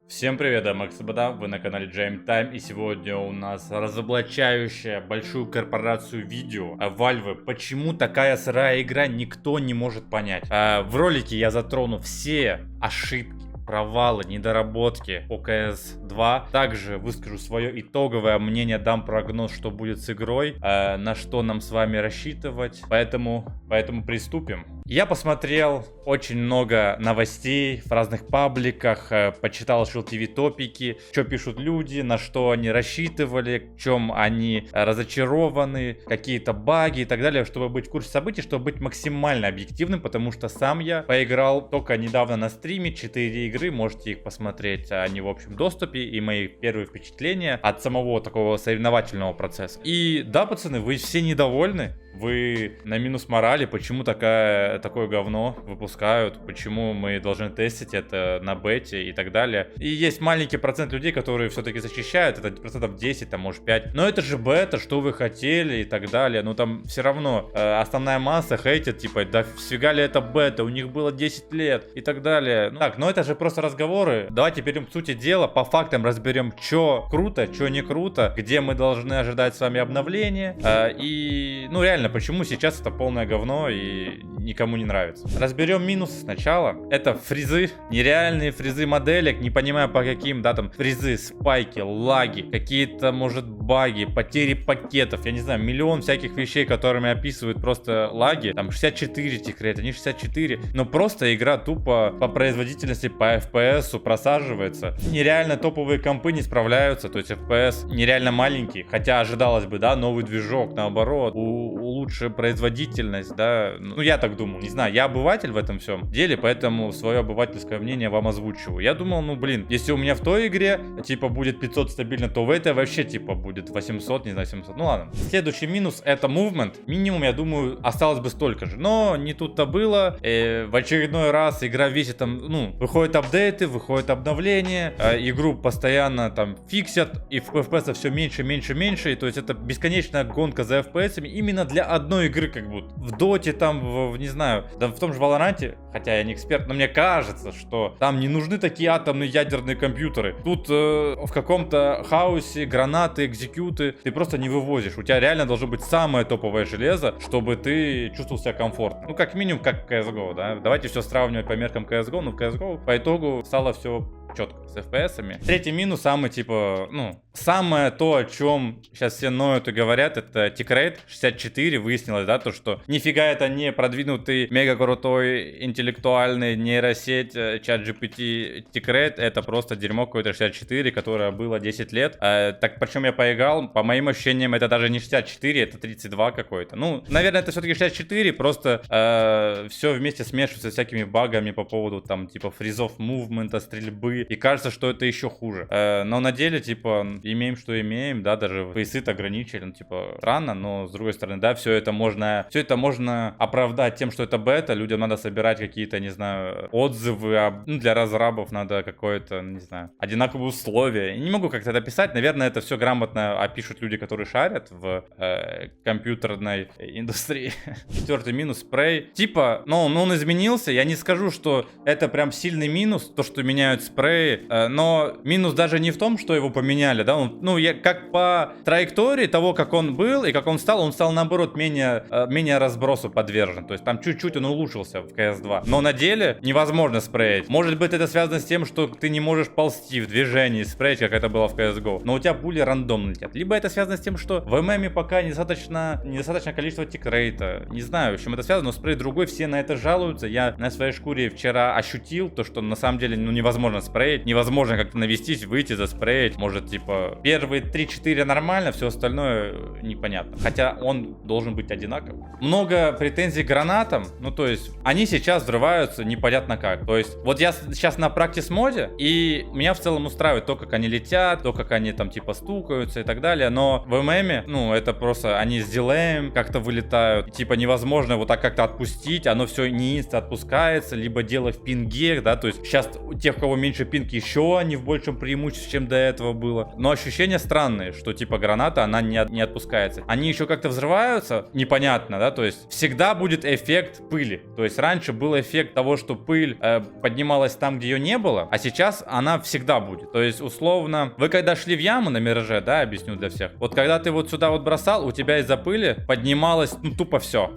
Всем привет, дамы и господа, вы на канале Game Time, и сегодня у нас разоблачающая большую корпорацию видео о Valve. Почему такая сырая игра, никто не может понять. В ролике я затрону все ошибки, провалы, недоработки по CS2. Также выскажу свое итоговое мнение, дам прогноз, что будет с игрой, на что нам с вами рассчитывать. Поэтому приступим. Я посмотрел очень много новостей в разных пабликах, почитал Shield TV топики, что пишут люди, на что они рассчитывали, в чем они разочарованы, какие-то баги и так далее, чтобы быть в курсе событий, чтобы быть максимально объективным, потому что сам я поиграл только недавно на стриме 4 игры, можете их посмотреть, они в общем доступе, и мои первые впечатления от самого такого соревновательного процесса. И да, пацаны, вы все недовольны? Вы на минус морали, почему такое говно выпускают, почему мы должны тестить это на бете и так далее. И есть маленький процент людей, которые все-таки защищают, это процентов 10, там может 5. Но это же бета, что вы хотели и так далее. Но там все равно основная масса хейтит, типа, да фига ли это бета, у них было 10 лет и так далее. Ну, так, но это же просто разговоры. Давайте перейдем к сути дела, по фактам разберем, что круто, что не круто, где мы должны ожидать с вами обновления. И, ну реально, почему сейчас это полное говно и никому не нравится. Разберем минусы сначала. Это фризы, нереальные фризы моделек, не понимаю по каким, да, там фризы, спайки, лаги, какие-то, может, баги, потери пакетов, я не знаю, миллион всяких вещей, которыми описывают просто лаги. Там 64 тикрейт, они 64, но просто игра тупо по производительности, по FPS просаживается. Нереально топовые компы не справляются, то есть FPS нереально маленький, хотя ожидалось бы, да, новый движок, наоборот, лучше производительность, да, ну я так думал, не знаю, я обыватель в этом всем деле, поэтому свое обывательское мнение вам озвучиваю. Я думал, ну блин, если у меня в той игре типа будет 500 стабильно, то в этой вообще типа будет 800, не знаю, 700, ну ладно. Следующий минус это movement, минимум, я думаю, осталось бы столько же, но не тут-то было. В очередной раз игра весит там, ну, выходят апдейты, выходят обновления, игру постоянно там фиксят, и FPS все меньше, меньше, меньше, и то есть это бесконечная гонка за FPS именно для одной игры, как будто. В доте там, не знаю, да, в том же Валоранте, хотя я не эксперт, но мне кажется, что там не нужны такие атомные ядерные компьютеры. Тут в каком-то хаосе гранаты, экзекьюты ты просто не вывозишь. У тебя реально должно быть самое топовое железо, чтобы ты чувствовал себя комфортно. Ну, как минимум, как CSGO, да. Давайте все сравнивать по меркам CSGO, но в CSGO по итогу стало все четко с FPS-ами. Третий минус, самый типа, ну, самое то, о чем сейчас все ноют и говорят, это тикрейт 64. Выяснилось, да, то, что нифига это не продвинутый, мега крутой, интеллектуальный нейросеть чат GPT тикрейт, это просто дерьмо какое-то 64, которое было 10 лет. Так, причем я поиграл, по моим ощущениям, это даже не 64, это 32 какой-то. Ну, наверное, это все-таки 64, просто все вместе смешивается с всякими багами по поводу, там, типа, фризов мувмента, стрельбы. И кажется, что это еще хуже. Но на деле, типа, имеем, что имеем, да, даже фейсы-то ограничили, ну, типа, странно, но с другой стороны, да, все это можно оправдать тем, что это бета, людям надо собирать какие-то, не знаю, отзывы, ну, для разрабов надо какое-то, не знаю, одинаковые условия. Я не могу как-то это описать, наверное, это все грамотно опишут люди, которые шарят в компьютерной индустрии. Четвертый минус, спрей. Типа, ну, он изменился, я не скажу, что это прям сильный минус, то, что меняют спрей, но минус даже не в том, что его поменяли, да, ну, как по траектории того, как он был и как он стал наоборот менее разбросу подвержен, то есть там чуть-чуть он улучшился в CS2, но на деле невозможно спреять. Может быть, это связано с тем, что ты не можешь ползти в движении, спреять, как это было в CSGO, но у тебя пули рандомно летят, либо это связано с тем, что в ММе пока недостаточно количество тикрейта, не знаю, с чем это связано, но спрей другой, все на это жалуются. Я на своей шкуре вчера ощутил то, что на самом деле, ну, невозможно спреять, невозможно как-то навестись, выйти, заспреять. Может, типа, первые 3-4 нормально, все остальное непонятно. Хотя он должен быть одинаковым. Много претензий к гранатам, ну, то есть, они сейчас взрываются непонятно как. То есть, вот я сейчас на практис моде, и меня в целом устраивает то, как они летят, то, как они там, типа, стукаются и так далее, но в ММе, ну, это просто, они с дилеем как-то вылетают, типа, невозможно вот так как-то отпустить, оно все не инста отпускается, либо дело в пинге, да, то есть, сейчас у тех, у кого меньше пинг еще они в большем преимуществе, чем до этого было. Но ощущения странные, что типа граната, она не отпускается. Они еще как-то взрываются, непонятно, да, то есть всегда будет эффект пыли. То есть раньше был эффект того, что пыль поднималась там, где ее не было, а сейчас она всегда будет. То есть условно, вы когда шли в яму на Мираже, да, объясню для всех. Вот когда ты вот сюда вот бросал, у тебя из-за пыли поднималось, ну, тупо все.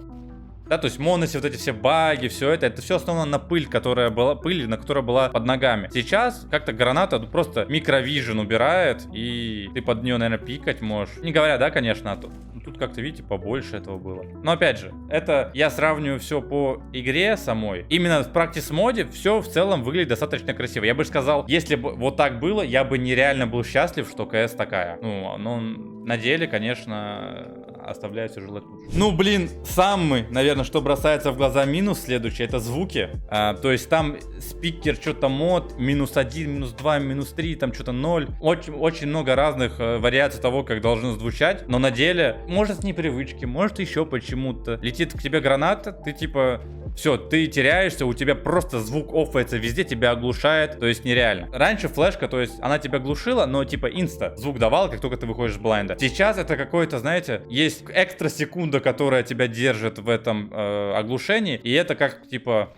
Да, то есть моноси, вот эти все баги, все это все основано на пыль, которая была под ногами. Сейчас как-то граната просто микровижен убирает, и ты под нее, наверное, пикать можешь. Не говоря, да, конечно, тут как-то, видите, побольше этого было. Но опять же, это я сравниваю все по игре самой. Именно в практис моде все в целом выглядит достаточно красиво. Я бы сказал, если бы вот так было, я бы нереально был счастлив, что КС такая. Ну, но на деле, конечно, оставляю все желать лучше. Ну, блин, самый, наверное, что бросается в глаза минус следующий, это звуки. То есть там спикер, что-то мод, -1, -2, -3, там что-то 0. Очень много разных вариаций того, как должно звучать. Но на деле, может с непривычки, может еще почему-то. Летит к тебе граната, ты типа... Все, ты теряешься, у тебя просто звук оффается везде, тебя оглушает, то есть нереально. Раньше флешка, то есть она тебя глушила, но типа инста звук давал, как только ты выходишь с блайнда. Сейчас это какой-то, знаете, есть экстра секунда, которая тебя держит в этом оглушении, и это как типа...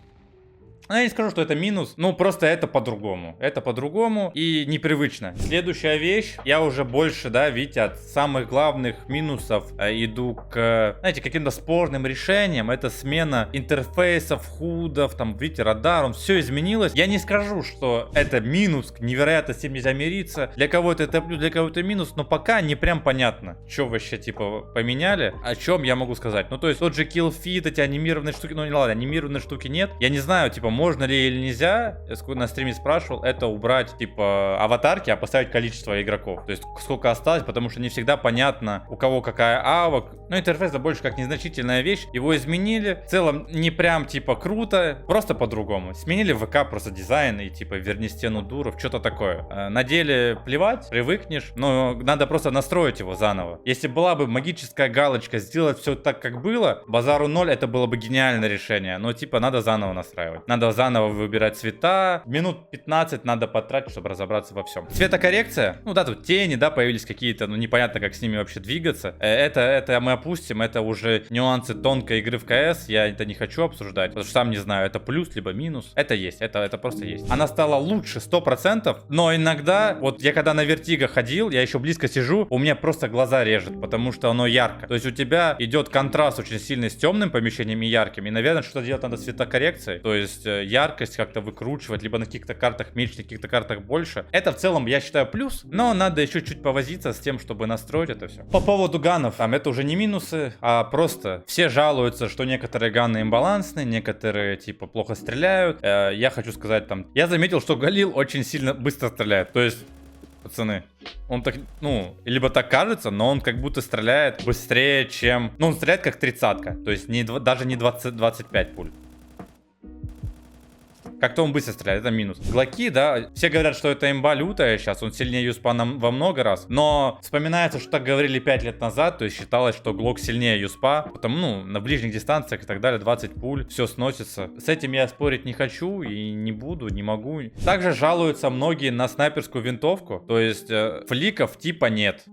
Ну, я не скажу, что это минус, ну просто это по-другому. Это по-другому и непривычно. Следующая вещь, я уже больше, да, видите, от самых главных минусов иду к, знаете, каким-то спорным решениям. Это смена интерфейсов, худов, там, видите, радаром, все изменилось. Я не скажу, что это минус, невероятно с ним нельзя мириться. Для кого-то это плюс, для кого-то минус, но пока не прям понятно, что вообще, типа, поменяли. О чем я могу сказать? Ну, то есть, тот же kill feed, эти анимированные штуки, ну, не ладно, анимированные штуки нет. Я не знаю, типа, можно ли или нельзя, я на стриме спрашивал, это убрать, типа, аватарки, а поставить количество игроков. То есть, сколько осталось, потому что не всегда понятно, у кого какая авок. Ну, интерфейс больше как незначительная вещь. Его изменили. В целом, не прям, типа, круто, просто по-другому. Сменили ВК просто дизайн и, типа, верни стену дуров, что-то такое. На деле плевать, привыкнешь, но надо просто настроить его заново. Если была бы магическая галочка, сделать все так, как было, базару 0, это было бы гениальное решение. Но, типа, надо заново настраивать. Надо заново выбирать цвета. Минут 15 надо потратить, чтобы разобраться во всем. Цветокоррекция. Ну да, тут тени, да, появились какие-то, ну непонятно, как с ними вообще двигаться. Это мы опустим, это уже нюансы тонкой игры в КС. Я это не хочу обсуждать, потому что сам не знаю, это плюс либо минус. Это есть, это просто есть. Она стала лучше 100%, но иногда, вот я когда на вертиго ходил, я еще близко сижу, у меня просто глаза режет, потому что оно ярко. То есть у тебя идет контраст очень сильный с темным помещением и ярким, и, наверное, что-то делать надо с цветокоррекцией. То есть яркость как-то выкручивать, либо на каких-то картах меньше, на каких-то картах больше. Это в целом, я считаю, плюс, но надо еще чуть повозиться с тем, чтобы настроить это все. По поводу ганов, там это уже не минусы, а просто все жалуются, что некоторые ганы имбалансные, некоторые типа плохо стреляют. Я хочу сказать там, я заметил, что Галил очень сильно быстро стреляет, то есть... Пацаны, он так, ну, либо так кажется, но он как будто стреляет быстрее, чем... Ну, он стреляет как 30-ка, то есть даже не 20-25 пуль. Как-то он быстро стреляет, это минус. Глоки, да, все говорят, что это имба лютая сейчас, он сильнее Юспа во много раз. Но вспоминается, что так говорили 5 лет назад, то есть считалось, что Глок сильнее Юспа. Потому, ну, на ближних дистанциях и так далее, 20 пуль, все сносится. С этим я спорить не хочу и не буду, не могу. Также жалуются многие на снайперскую винтовку, то есть фликов типа нет.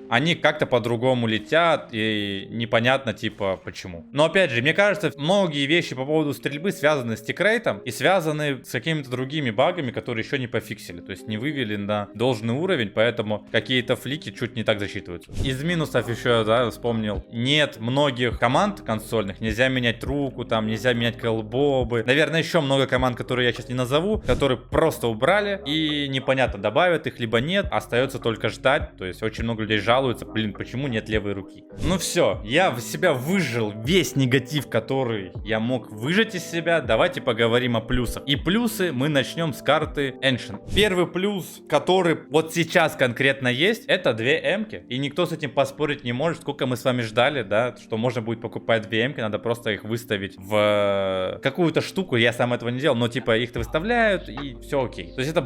Они как-то по-другому летят, и непонятно, типа, почему. Но, опять же, мне кажется, многие вещи по поводу стрельбы связаны с тикрейтом и связаны с какими-то другими багами, которые еще не пофиксили. То есть не вывели на должный уровень, поэтому какие-то флики чуть не так засчитываются. Из минусов еще, да, вспомнил. Нет многих команд консольных, нельзя менять руку, там, нельзя менять колбобы. Наверное, еще много команд, которые я сейчас не назову, которые просто убрали, и непонятно, добавят их, либо нет. Остается только ждать, то есть очень много людей жалуются, блин, почему нет левой руки. Ну все, я в себя выжил весь негатив, который я мог выжать из себя. Давайте поговорим о плюсах. И плюсы мы начнем с карты Ancient. Первый плюс, который вот сейчас конкретно есть, это 2 эмки. И никто с этим поспорить не может. Сколько мы с вами ждали, да, что можно будет покупать 2 эмки, надо просто их выставить в какую-то штуку. Я сам этого не делал, но типа их выставляют и все окей. То есть это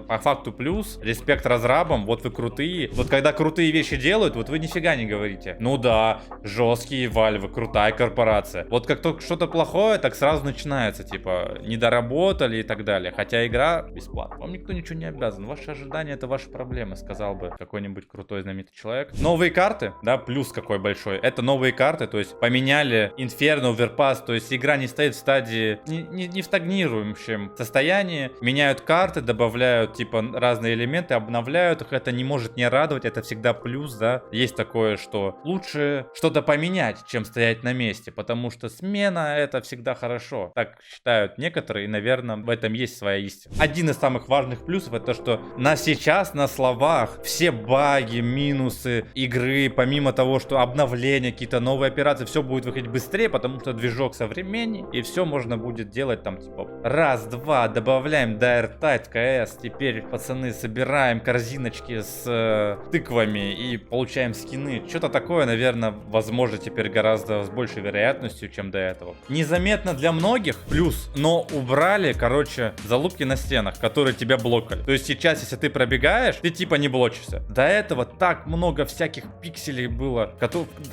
по факту плюс. Респект разрабам, вот вы крутые. Вот когда крутые вещи делают, вот вы нифига не говорите. Ну да, жесткие Valve, крутая корпорация. Вот как только что-то плохое, так сразу начинается, типа, недоработали и так далее. Хотя игра бесплатна. Вам никто ничего не обязан. Ваши ожидания — это ваши проблемы, сказал бы какой-нибудь крутой знаменитый человек. Новые карты, да, плюс какой большой. Это новые карты, то есть поменяли Inferno, Overpass, то есть игра не стоит в стадии, не в стагнирующем состоянии. Меняют карты, добавляют, типа, разные элементы, обновляют их. Это не может не радовать, это всегда плюс, да. Есть такое, что лучше что-то поменять, чем стоять на месте, потому что смена — это всегда хорошо. Так считают некоторые, и, наверное, в этом есть своя истина. Один из самых важных плюсов — это то, что сейчас на словах все баги, минусы игры, помимо того, что обновления, какие-то новые операции, все будет выходить быстрее, потому что движок современней, и все можно будет делать там, типа, раз-два, добавляем Dire Tide CS, теперь, пацаны, собираем корзиночки с тыквами и получаем скины. Что-то такое, наверное, возможно теперь гораздо с большей вероятностью, чем до этого. Незаметно для многих, плюс, но убрали, короче, залупки на стенах, которые тебя блокали. То есть сейчас, если ты пробегаешь, ты типа не блочишься. До этого так много всяких пикселей было,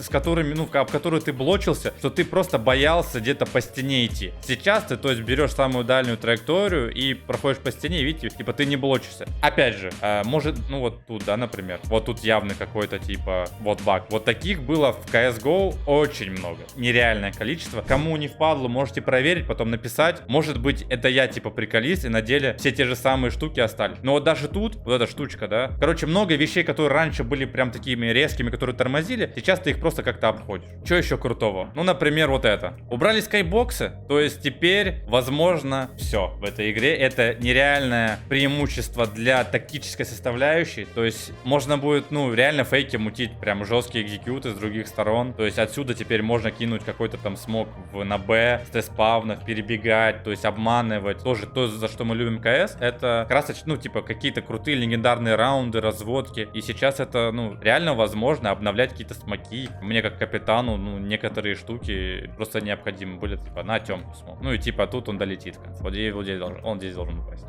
с которыми, ну, об которые ты блочился, что ты просто боялся где-то по стене идти. Сейчас ты, то есть, берешь самую дальнюю траекторию и проходишь по стене, и видите, типа ты не блочишься. Опять же, может, ну вот тут, да, например, вот тут явный какой-то типа вот баг. Вот таких было в CSGO очень много. Нереальное количество. Кому не впадло, можете проверить, потом написать. Может быть, это я типа приколист, и на деле все те же самые штуки остались. Но вот даже тут, вот эта штучка, да. Короче, много вещей, которые раньше были прям такими резкими, которые тормозили, сейчас ты их просто как-то обходишь. Что еще крутого? Ну, например, вот это. Убрали скайбоксы, то есть теперь, возможно, все в этой игре. Это нереальное преимущество для тактической составляющей. То есть можно будет, ну, реально фейки мутить, прям жесткие экзекьюты с других сторон. То есть отсюда теперь можно кинуть какой-то там смог на Б, стресс-спавнах, перебегать, то есть обманывать. Тоже то, за что мы любим КС, это красочно, ну, типа, какие-то крутые легендарные раунды, разводки. И сейчас это, ну, реально возможно обновлять какие-то смоки. Мне как капитану, ну, некоторые штуки просто необходимы были, типа, на темку смог. Ну и типа тут он долетит. Вот здесь он здесь должен упасть.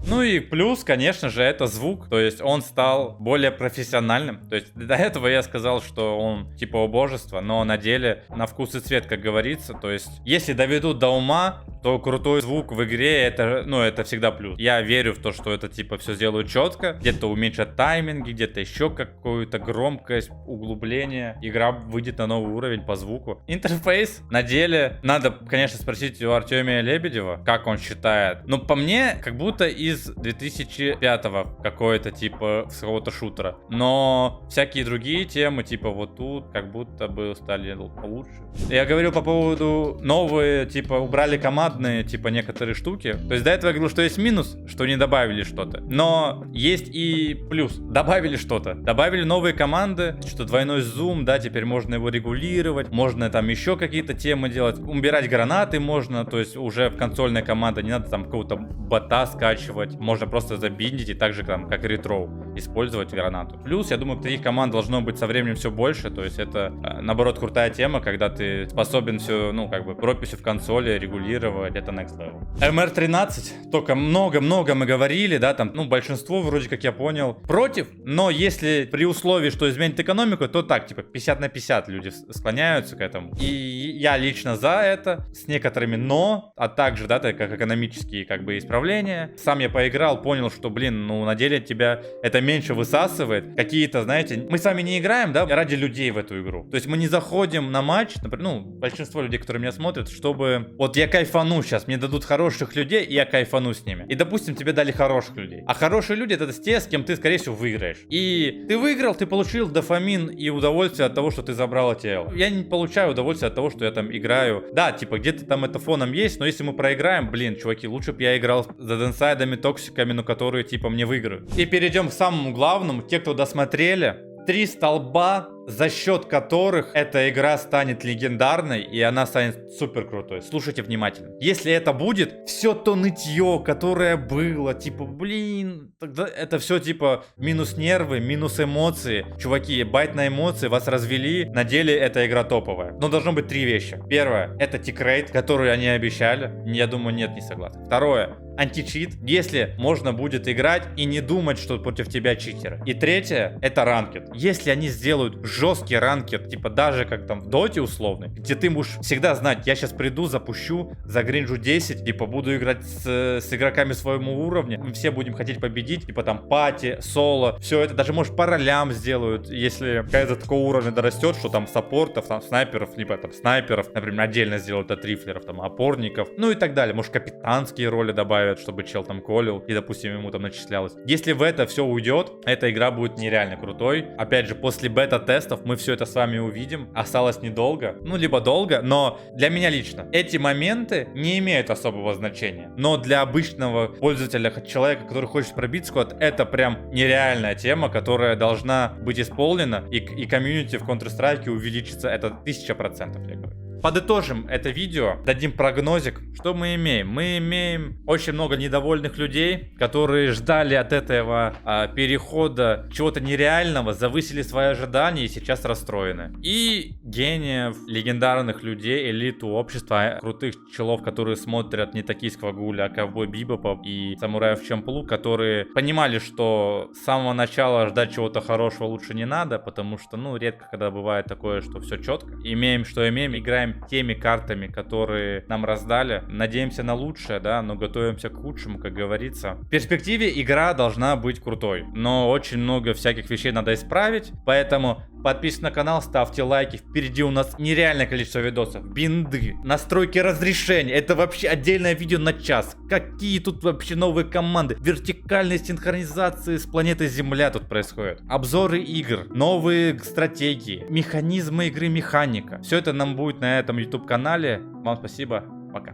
Ну и плюс, конечно же, это звук, то есть он стал более профессиональным. То есть до этого я сказал, что он типа убожество, но на деле на вкус и цвет, как говорится. То есть если доведут до ума, то крутой звук в игре это, ну, это всегда плюс. Я верю в то, что это типа все сделают четко, где-то уменьшат тайминги, где-то еще какую-то громкость, углубление. Игра выйдет на новый уровень по звуку. Интерфейс на деле надо, конечно, спросить у Артемия Лебедева, как он считает. Но по мне, как будто из 2005-го какой-то типа какого-то шутера. Но всякие другие темы, типа вот тут, как будто бы стали лучше. Я говорил по поводу новые, типа убрали командные, типа некоторые штуки. То есть до этого я говорил, что есть минус, что не добавили что-то. Но есть и плюс. Добавили что-то. Добавили новые команды, что двойной зум, да, теперь можно его регулировать. Можно там еще какие-то темы делать. Убирать гранаты можно, то есть уже в консольной команде не надо там какого-то бота скачивать. Можно просто забиндить и так же там, как ретроу, использовать гранату. Плюс, я думаю, таких команд должно быть со временем все больше. То есть это, наоборот, крутая тема, когда ты способен все, ну, как бы, прописью в консоли регулировать. Это next level. MR13, только много-много мы говорили, да, там, ну, большинство, вроде как я понял, против. Но если при условии, что изменит экономику, то так, типа, 50 на 50 люди склоняются к этому. И я лично за это, с некоторыми но, а также, да, так как экономические, как бы, исправления. Сам я поиграл, понял, что, блин, ну, на деле тебя это меньше высасывает. Какие-то, знаете, мы с вами не играем, да, ради людей в эту игру. То есть мы не заходим на матч, например, ну, большинство людей, которые меня смотрят, чтобы вот я кайфану сейчас, мне дадут хороших людей, и я кайфану с ними. И, допустим, тебе дали хороших людей. А хорошие люди — это те, с кем ты, скорее всего, выиграешь. И ты выиграл, ты получил дофамин и удовольствие от того, что ты забрал тело. Я не получаю удовольствие от того, что я там играю. Да, типа, где-то там это фоном есть, но если мы проиграем, блин, чуваки, лучше бы я играл за денсайдами, токсиками, но которые, типа, мне выиграют. И перейдем к самому главному. Те, кто досмотрели, 3 столба за счет которых эта игра станет легендарной и она станет супер крутой. Слушайте внимательно. Если это будет, все то нытье, которое было, типа, блин, тогда это все типа минус нервы, минус эмоции. Чуваки, байт на эмоции, вас развели, на деле эта игра топовая. Но должно быть три вещи. Первое, это тикрейт, который они обещали. Я думаю, нет, не согласен. Второе, античит, если можно будет играть и не думать, что против тебя читеры. И третье, это ранкет. Если они сделают жесткий ранкет, типа даже как там в доте условный, где ты будешь всегда знать, я сейчас приду, запущу, загринжу 10, типа буду играть с игроками своему уровня, мы все будем хотеть победить, типа там пати, соло, все это, даже может по ролям сделают, если какая-то такого уровня дорастет, что там саппортов, там снайперов, либо там снайперов, например, отдельно сделают от рифлеров, там опорников, ну и так далее, может капитанские роли добавят, чтобы чел там колил и, допустим, ему там начислялось. Если в это все уйдет, эта игра будет нереально крутой. Опять же, после бета-тестов мы все это с вами увидим. Осталось недолго, ну, либо долго, но для меня лично эти моменты не имеют особого значения. Но для обычного пользователя, человека, который хочет пробиться куда-то, это прям нереальная тема, которая должна быть исполнена, и комьюнити в Counter-Strike увеличится, это 1000%, я говорю. Подытожим это видео, дадим прогнозик. Что мы имеем? Мы имеем очень много недовольных людей, которые ждали от этого перехода чего-то нереального, завысили свои ожидания и сейчас расстроены. И гениев, легендарных людей, элиту общества, крутых челов, которые смотрят не Токийского Гуля, а Ковбой Бибопов и Самураев Чамплу, которые понимали, что с самого начала ждать чего-то хорошего лучше не надо, потому что, ну, редко когда бывает такое, что все четко. Имеем, что имеем, играем теми картами, которые нам раздали. Надеемся на лучшее, да, но готовимся к худшему, как говорится. В перспективе игра должна быть крутой, но очень много всяких вещей надо исправить, поэтому подписывайтесь на канал, ставьте лайки. Впереди у нас нереальное количество видосов. Бинды, настройки разрешения. Это вообще отдельное видео на час. Какие тут вообще новые команды. Вертикальные синхронизации с планетой Земля тут происходят. Обзоры игр, новые стратегии, механизмы игры, механика. Все это нам будет на этом YouTube канале. Вам спасибо. Пока.